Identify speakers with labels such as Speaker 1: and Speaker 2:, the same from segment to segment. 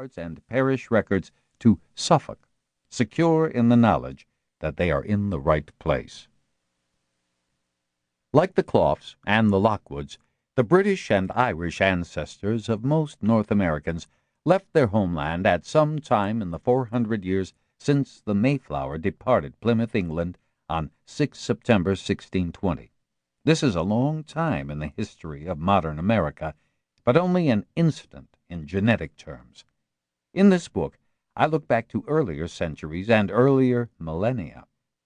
Speaker 1: churchyards and parish records to Suffolk, secure in the knowledge that they are in the right place. Like the Cloughs and the Lockwoods, the British and Irish ancestors of most North Americans left their homeland at some time in the 400 years since the Mayflower departed Plymouth, England, on 6 September 1620. This is a long time in the history of modern America, but only an instant in genetic terms. In this book, I look back to earlier centuries and earlier millennia,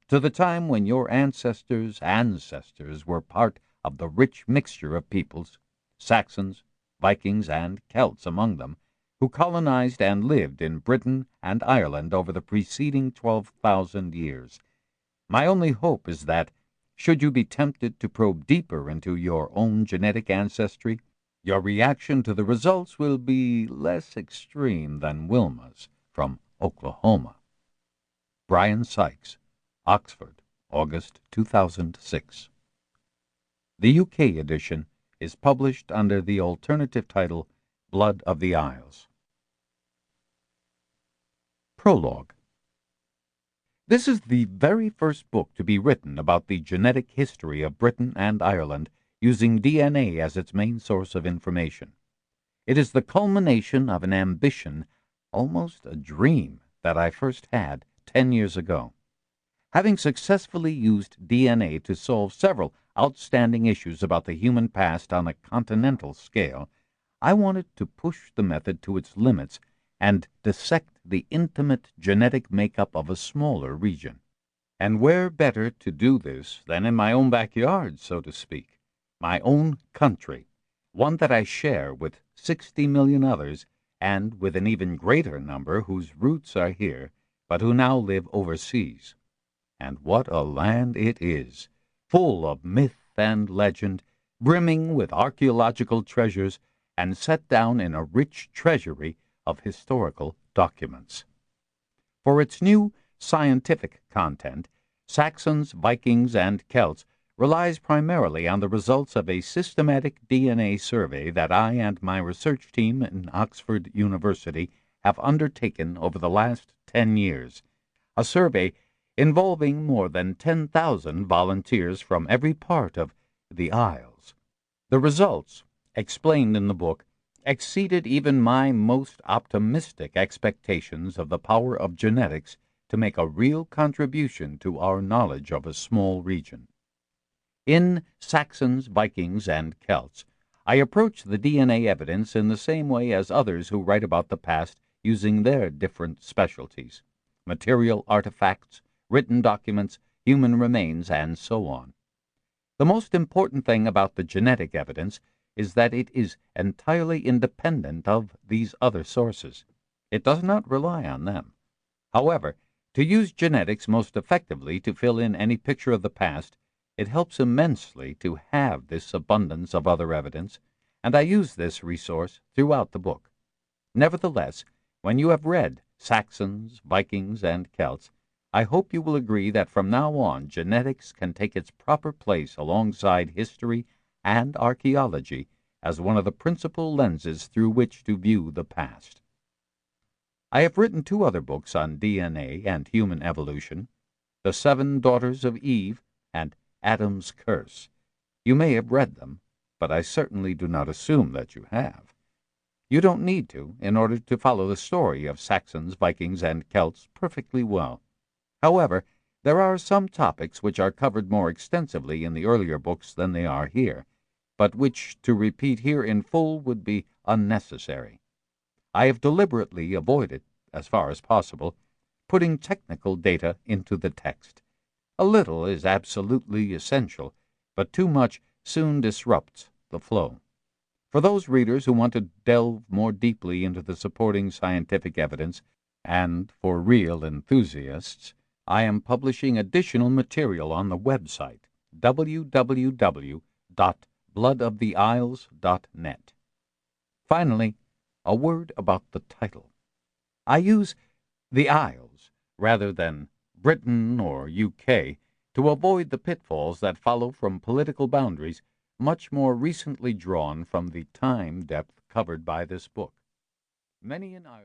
Speaker 1: to the time when your ancestors' ancestors were part of the rich mixture of peoples, Saxons, Vikings, and Celts among them, who colonized and lived in Britain and Ireland over the preceding 12,000 years. My only hope is that, should you be tempted to probe deeper into your own genetic ancestry, your reaction to the results will be less extreme than Wilma's from Oklahoma. Bryan Sykes, Oxford, August 2006. The UK edition is published under the alternative title Blood of the Isles. Prologue. This is the very first book to be written about the genetic history of Britain and Ireland, using DNA as its main source of information. It is the culmination of an ambition, almost a dream, that I first had 10 years ago. Having successfully used DNA to solve several outstanding issues about the human past on a continental scale, I wanted to push the method to its limits and dissect the intimate genetic makeup of a smaller region. And where better to do this than in my own backyard, so to speak, my own country, one that I share with 60 million others, and with an even greater number whose roots are here, but who now live overseas. And what a land it is, full of myth and legend, brimming with archaeological treasures, and set down in a rich treasury of historical documents. For its new scientific content, Saxons, Vikings, and Celts relies primarily on the results of a systematic DNA survey that I and my research team in Oxford University have undertaken over the last 10 years, a survey involving more than 10,000 volunteers from every part of the Isles. The results, explained in the book, exceeded even my most optimistic expectations of the power of genetics to make a real contribution to our knowledge of a small region. In Saxons, Vikings, and Celts, I approach the DNA evidence in the same way as others who write about the past using their different specialties: material artifacts, written documents, human remains, and so on. The most important thing about the genetic evidence is that it is entirely independent of these other sources. It does not rely on them. However, to use genetics most effectively to fill in any picture of the past, it helps immensely to have this abundance of other evidence, and I use this resource throughout the book. Nevertheless, when you have read Saxons, Vikings, and Celts, I hope you will agree that from now on genetics can take its proper place alongside history and archaeology as one of the principal lenses through which to view the past. I have written 2 other books on DNA and human evolution, The 7 Daughters of Eve and Adam's Curse. You may have read them, but I certainly do not assume that you have. You don't need to in order to follow the story of Saxons, Vikings, and Celts perfectly well. However, there are some topics which are covered more extensively in the earlier books than they are here, but which to repeat here in full would be unnecessary. I have deliberately avoided, as far as possible, putting technical data into the text. A little is absolutely essential, but too much soon disrupts the flow. For those readers who want to delve more deeply into the supporting scientific evidence, and for real enthusiasts, I am publishing additional material on the website www.bloodoftheisles.net. Finally, a word about the title. I use the Isles rather than Britain or UK to avoid the pitfalls that follow from political boundaries much more recently drawn from the time depth covered by this book. Many in Ireland